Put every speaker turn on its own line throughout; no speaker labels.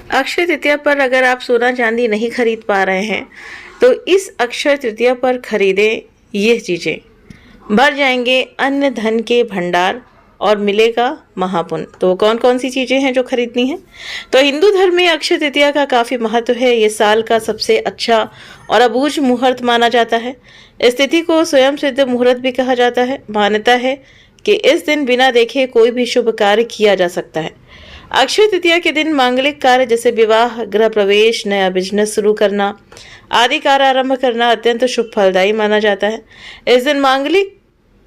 अक्षय तृतीया पर अगर आप सोना चांदी नहीं खरीद पा रहे हैं तो इस अक्षय तृतीया पर खरीदें ये चीज़ें। भर जाएंगे अन्न धन के भंडार और मिलेगा महापुण्य। तो कौन कौन सी चीज़ें हैं जो खरीदनी है? तो हिंदू धर्म में अक्षय तृतीया का काफ़ी महत्व है। ये साल का सबसे अच्छा और अबूझ मुहूर्त माना जाता है। इस तिथि को स्वयं सिद्ध मुहूर्त भी कहा जाता है। मान्यता है कि इस दिन बिना देखे कोई भी शुभ कार्य किया जा सकता है। अक्षय तृतीया के दिन मांगलिक कार्य जैसे विवाह, गृह प्रवेश, नया बिजनेस शुरू करना आदि कार्य आरंभ करना अत्यंत शुभ फलदायी माना जाता है। इस दिन मांगलिक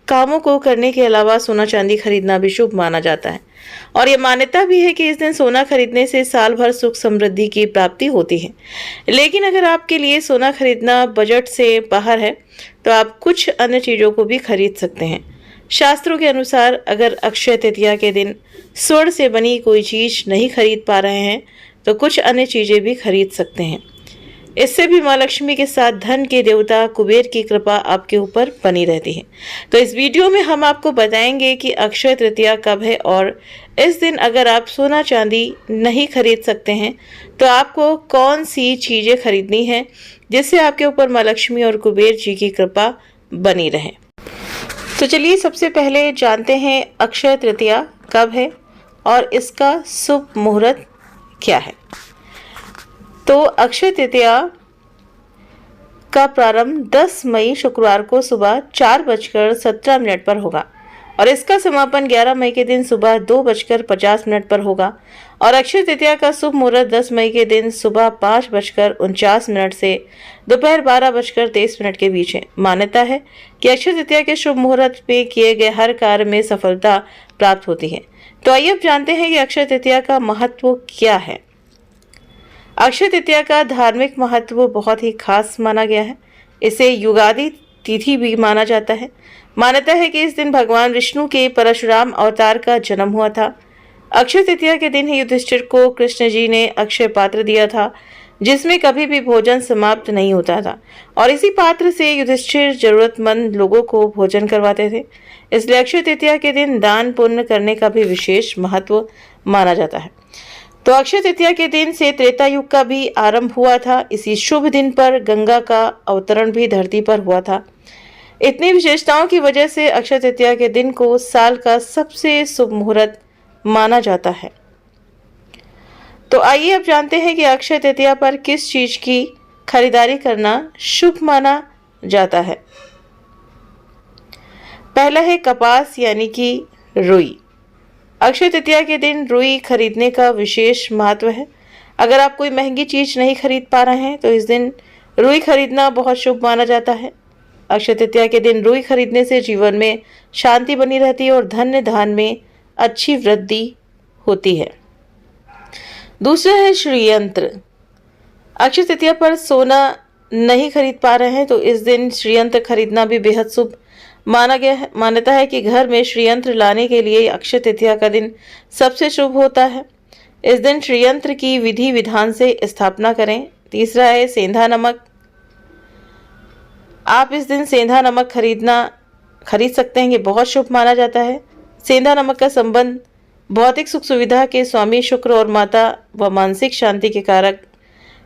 कामों को करने के अलावा सोना चांदी खरीदना भी शुभ माना जाता है और ये मान्यता भी है कि इस दिन सोना खरीदने से साल भर सुख समृद्धि की प्राप्ति होती है। लेकिन अगर आपके लिए सोना खरीदना बजट से बाहर है तो आप कुछ अन्य चीज़ों को भी खरीद सकते हैं। शास्त्रों के अनुसार अगर अक्षय तृतीया के दिन स्वर्ण से बनी कोई चीज़ नहीं खरीद पा रहे हैं तो कुछ अन्य चीज़ें भी खरीद सकते हैं। इससे भी माँ लक्ष्मी के साथ धन के देवता कुबेर की कृपा आपके ऊपर बनी रहती है। तो इस वीडियो में हम आपको बताएंगे कि अक्षय तृतीया कब है और इस दिन अगर आप सोना चांदी नहीं खरीद सकते हैं तो आपको कौन सी चीज़ें खरीदनी है जिससे आपके ऊपर माँ लक्ष्मी और कुबेर जी की कृपा बनी रहे। तो चलिए सबसे पहले जानते हैं अक्षय तृतीया कब है और इसका शुभ मुहूर्त क्या है। तो अक्षय तृतीया का प्रारंभ 10 मई शुक्रवार को सुबह 4:17 पर होगा और इसका समापन 11 मई के दिन सुबह 2:50 पर होगा और अक्षय तृतीया का शुभ मुहूर्त 10 मई के दिन सुबह 5:49 से दोपहर 12:23 के बीच है। मान्यता है कि अक्षय तृतीया के शुभ मुहूर्त में किए गए हर कार्य में सफलता प्राप्त होती है। तो आइए अब जानते हैं कि अक्षय तृतीया का महत्व क्या है। अक्षय तृतीया का धार्मिक महत्व बहुत ही खास माना गया है। इसे युगादि तिथि भी माना जाता है। मान्यता है कि इस दिन भगवान विष्णु के परशुराम अवतार का जन्म हुआ था। अक्षय तृतीया के दिन ही युधिष्ठिर को कृष्ण जी ने अक्षय पात्र दिया था जिसमें कभी भी भोजन समाप्त नहीं होता था और इसी पात्र से युधिष्ठिर जरूरतमंद लोगों को भोजन करवाते थे। इसलिए अक्षय तृतीया के दिन दान पुण्य करने का भी विशेष महत्व माना जाता है। तो अक्षय तृतीया के दिन से त्रेता युग का भी आरंभ हुआ था। इसी शुभ दिन पर गंगा का अवतरण भी धरती पर हुआ था। इतनी विशेषताओं की वजह से अक्षय तृतीया के दिन को साल का सबसे शुभ मुहूर्त माना जाता है। तो आइए अब जानते हैं कि अक्षय तृतीया पर किस चीज की खरीदारी करना शुभ माना जाता है। पहला है कपास यानी कि रुई। अक्षय तृतीया के दिन रुई खरीदने का विशेष महत्व है। अगर आप कोई महंगी चीज नहीं खरीद पा रहे हैं तो इस दिन रुई खरीदना बहुत शुभ माना जाता है। अक्षय तृतीया के दिन रुई खरीदने से जीवन में शांति बनी रहती है और धन्य धान में अच्छी वृद्धि होती है। दूसरा है श्रीयंत्र। अक्षय तृतीया पर सोना नहीं खरीद पा रहे हैं तो इस दिन श्रीयंत्र खरीदना भी बेहद शुभ माना गया है। मान्यता है कि घर में श्रीयंत्र लाने के लिए अक्षय तृतीया का दिन सबसे शुभ होता है। इस दिन श्रीयंत्र की विधि विधान से स्थापना करें। तीसरा है सेंधा नमक। आप इस दिन सेंधा नमक खरीद सकते हैं। ये बहुत शुभ माना जाता है। सेंधा नमक का संबंध भौतिक सुख सुविधा के स्वामी शुक्र और माता व मानसिक शांति के कारक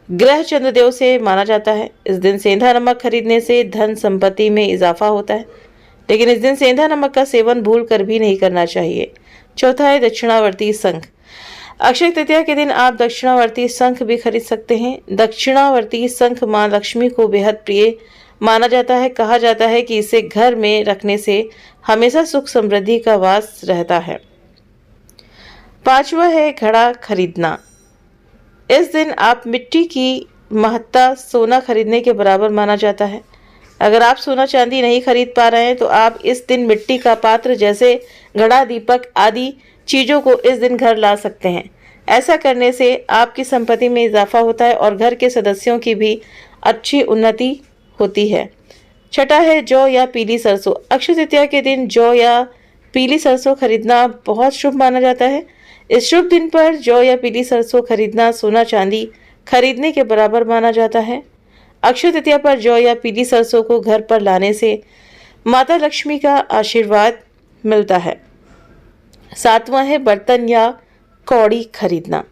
ग्रह चंद्रदेव से माना जाता है। इस दिन सेंधा नमक खरीदने से धन संपत्ति में इजाफा होता है, लेकिन इस दिन सेंधा नमक का सेवन भूल कर भी नहीं करना चाहिए। चौथा है दक्षिणावर्ती शंख। अक्षय तृतीया के दिन आप दक्षिणावर्ती शंख भी खरीद सकते हैं। दक्षिणावर्ती शंख माँ लक्ष्मी को बेहद प्रिय माना जाता है। कहा जाता है कि इसे घर में रखने से हमेशा सुख समृद्धि का वास रहता है। पांचवा है घड़ा खरीदना। इस दिन आप मिट्टी की महत्ता सोना खरीदने के बराबर माना जाता है। अगर आप सोना चांदी नहीं खरीद पा रहे हैं तो आप इस दिन मिट्टी का पात्र जैसे घड़ा, दीपक आदि चीज़ों को इस दिन घर ला सकते हैं। ऐसा करने से आपकी संपत्ति में इजाफा होता है और घर के सदस्यों की भी अच्छी उन्नति होती है। छठा है जौ या पीली सरसों। अक्षय तृतीया के दिन जौ या पीली सरसों खरीदना बहुत शुभ माना जाता है। इस शुभ दिन पर जौ या पीली सरसों खरीदना सोना चांदी खरीदने के बराबर माना जाता है। अक्षय तृतीया पर जौ या पीली सरसों को घर पर लाने से माता लक्ष्मी का आशीर्वाद मिलता है। सातवां है बर्तन या कौड़ी खरीदना।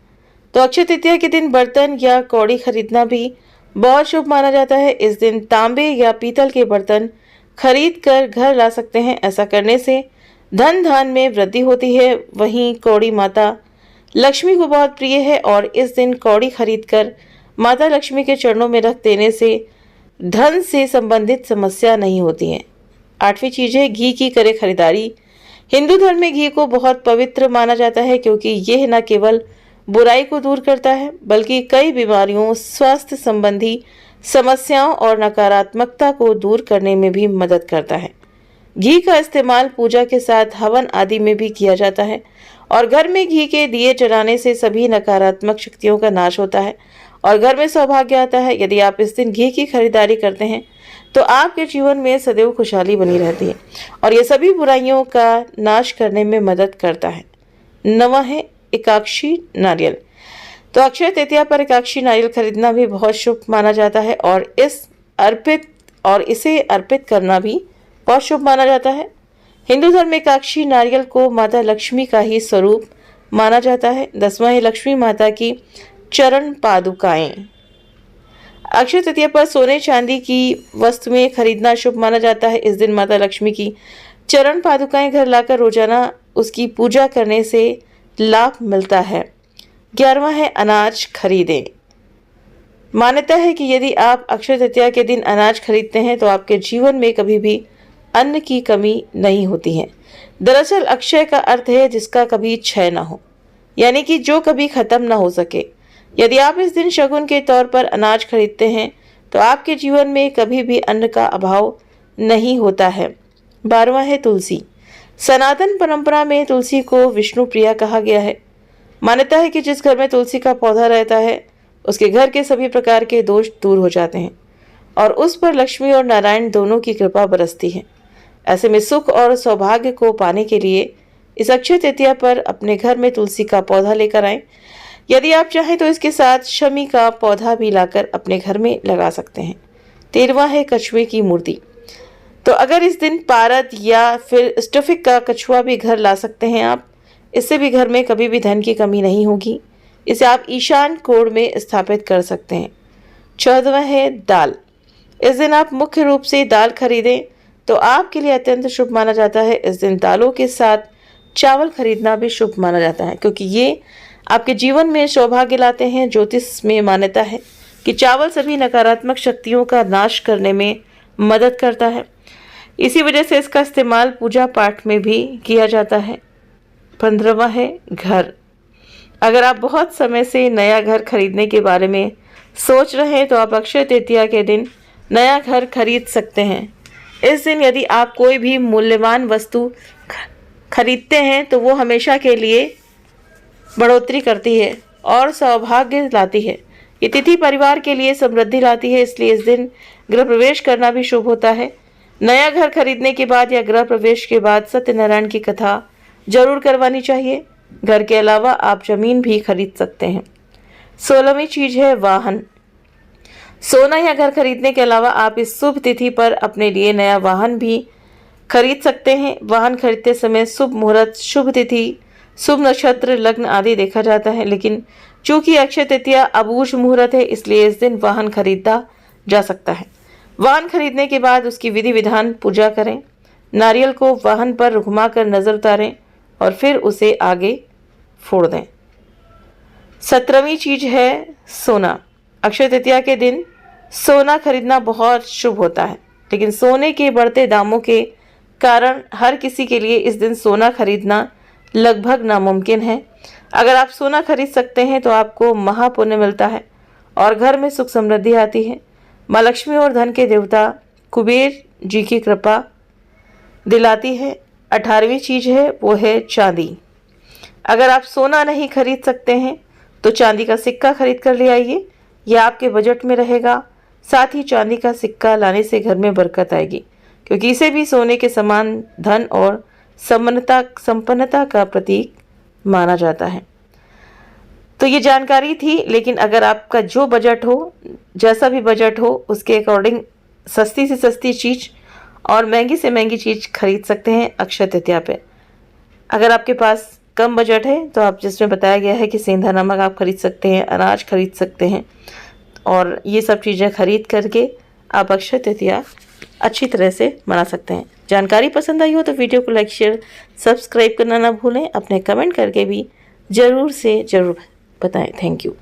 तो अक्षय तृतीया के दिन बर्तन या कौड़ी खरीदना भी बहुत शुभ माना जाता है। इस दिन तांबे या पीतल के बर्तन खरीद कर घर ला सकते हैं। ऐसा करने से धन धान में वृद्धि होती है। वहीं कौड़ी माता लक्ष्मी को बहुत प्रिय है और इस दिन कौड़ी खरीदकर माता लक्ष्मी के चरणों में रख देने से धन से संबंधित समस्या नहीं होती है। 8वीं चीज है घी की करे खरीदारी। हिंदू धर्म में घी को बहुत पवित्र माना जाता है क्योंकि यह न केवल बुराई को दूर करता है बल्कि कई बीमारियों, स्वास्थ्य संबंधी समस्याओं और नकारात्मकता को दूर करने में भी मदद करता है। घी का इस्तेमाल पूजा के साथ हवन आदि में भी किया जाता है और घर में घी के दिए जलाने से सभी नकारात्मक शक्तियों का नाश होता है और घर में सौभाग्य आता है। यदि आप इस दिन घी की खरीदारी करते हैं तो आपके जीवन में सदैव खुशहाली बनी रहती है और ये सभी बुराइयों का नाश करने में मदद करता है। 9वां है एकाक्षी नारियल। तो अक्षय तृतीया पर एकाक्षी नारियल खरीदना भी बहुत शुभ माना जाता है और इसे अर्पित करना भी बहुत शुभ माना जाता है। हिंदू धर्म में एकाक्षी नारियल को माता लक्ष्मी का ही स्वरूप माना जाता है। 10वां है लक्ष्मी माता की चरण पादुकाएं। अक्षय तृतीया पर सोने चांदी की वस्तुएं खरीदना शुभ माना जाता है। इस दिन माता लक्ष्मी की चरण पादुकाएं घर लाकर रोजाना उसकी पूजा करने से लाभ मिलता है। 11वां है अनाज खरीदें। मान्यता है कि यदि आप अक्षय तृतीया के दिन अनाज खरीदते हैं तो आपके जीवन में कभी भी अन्न की कमी नहीं होती है। दरअसल अक्षय का अर्थ है जिसका कभी क्षय न हो, यानी कि जो कभी खत्म न हो सके। यदि आप इस दिन शगुन के तौर पर अनाज खरीदते हैं तो आपके जीवन में कभी भी अन्न का अभाव नहीं होता है। 12वां है तुलसी। सनातन परंपरा में तुलसी को विष्णु प्रिया कहा गया है। मान्यता है कि जिस घर में तुलसी का पौधा रहता है उसके घर के सभी प्रकार के दोष दूर हो जाते हैं और उस पर लक्ष्मी और नारायण दोनों की कृपा बरसती है। ऐसे में सुख और सौभाग्य को पाने के लिए इस अक्षय तृतीया पर अपने घर में तुलसी का पौधा लेकर आएं। यदि आप चाहें तो इसके साथ शमी का पौधा भी लाकर अपने घर में लगा सकते हैं। 13वां है कछुए की मूर्ति। तो अगर इस दिन पारद या फिर स्टफिक का कछुआ भी घर ला सकते हैं आप, इससे भी घर में कभी भी धन की कमी नहीं होगी। इसे आप ईशान कोण में स्थापित कर सकते हैं। 14वां है दाल। इस दिन आप मुख्य रूप से दाल खरीदें तो आपके लिए अत्यंत शुभ माना जाता है। इस दिन दालों के साथ चावल खरीदना भी शुभ माना जाता है क्योंकि ये आपके जीवन में सौभाग्य लाते हैं। ज्योतिष में मान्यता है कि चावल सभी नकारात्मक शक्तियों का नाश करने में मदद करता है। इसी वजह से इसका इस्तेमाल पूजा पाठ में भी किया जाता है। 15वां है घर। अगर आप बहुत समय से नया घर खरीदने के बारे में सोच रहे हैं तो आप अक्षय तृतीया के दिन नया घर खरीद सकते हैं। इस दिन यदि आप कोई भी मूल्यवान वस्तु खरीदते हैं तो वो हमेशा के लिए बढ़ोतरी करती है और सौभाग्य लाती है। ये तिथि परिवार के लिए समृद्धि लाती है, इसलिए इस दिन गृह प्रवेश करना भी शुभ होता है। नया घर खरीदने के बाद या गृह प्रवेश के बाद सत्यनारायण की कथा जरूर करवानी चाहिए। घर के अलावा आप जमीन भी खरीद सकते हैं। 16वीं चीज है वाहन। सोना या घर खरीदने के अलावा आप इस शुभ तिथि पर अपने लिए नया वाहन भी खरीद सकते हैं। वाहन खरीदते समय शुभ मुहूर्त, शुभ तिथि, शुभ नक्षत्र, लग्न आदि देखा जाता है, लेकिन चूंकि अक्षय तृतीया अबूझ मुहूर्त है इसलिए इस दिन वाहन खरीदा जा सकता है। वाहन खरीदने के बाद उसकी विधि विधान पूजा करें। नारियल को वाहन पर घुमाकर नजर उतारें और फिर उसे आगे फोड़ दें। 17वीं चीज है सोना। अक्षय तृतीया के दिन सोना खरीदना बहुत शुभ होता है, लेकिन सोने के बढ़ते दामों के कारण हर किसी के लिए इस दिन सोना खरीदना लगभग नामुमकिन है। अगर आप सोना खरीद सकते हैं तो आपको महापुण्य मिलता है और घर में सुख समृद्धि आती है। माँ लक्ष्मी और धन के देवता कुबेर जी की कृपा दिलाती है। 18वीं चीज है वो है चांदी। अगर आप सोना नहीं खरीद सकते हैं तो चांदी का सिक्का खरीद कर ले आइए, यह आपके बजट में रहेगा। साथ ही चांदी का सिक्का लाने से घर में बरकत आएगी क्योंकि इसे भी सोने के समान धन और संपन्नता का प्रतीक माना जाता है। तो ये जानकारी थी, लेकिन अगर आपका जो बजट हो, जैसा भी बजट हो, उसके अकॉर्डिंग सस्ती से सस्ती चीज़ और महंगी से महंगी चीज़ खरीद सकते हैं अक्षय तृतीया पे। अगर आपके पास कम बजट है तो आप जिसमें बताया गया है कि सेंधा नमक आप खरीद सकते हैं, अनाज खरीद सकते हैं और ये सब चीज़ें खरीद करके आप अक्षय तृतीया अच्छी तरह से मना सकते हैं। जानकारी पसंद आई हो तो वीडियो को लाइक शेयर सब्सक्राइब करना ना भूलें। अपने कमेंट करके भी ज़रूर से ज़रूर बताएं। Thank you.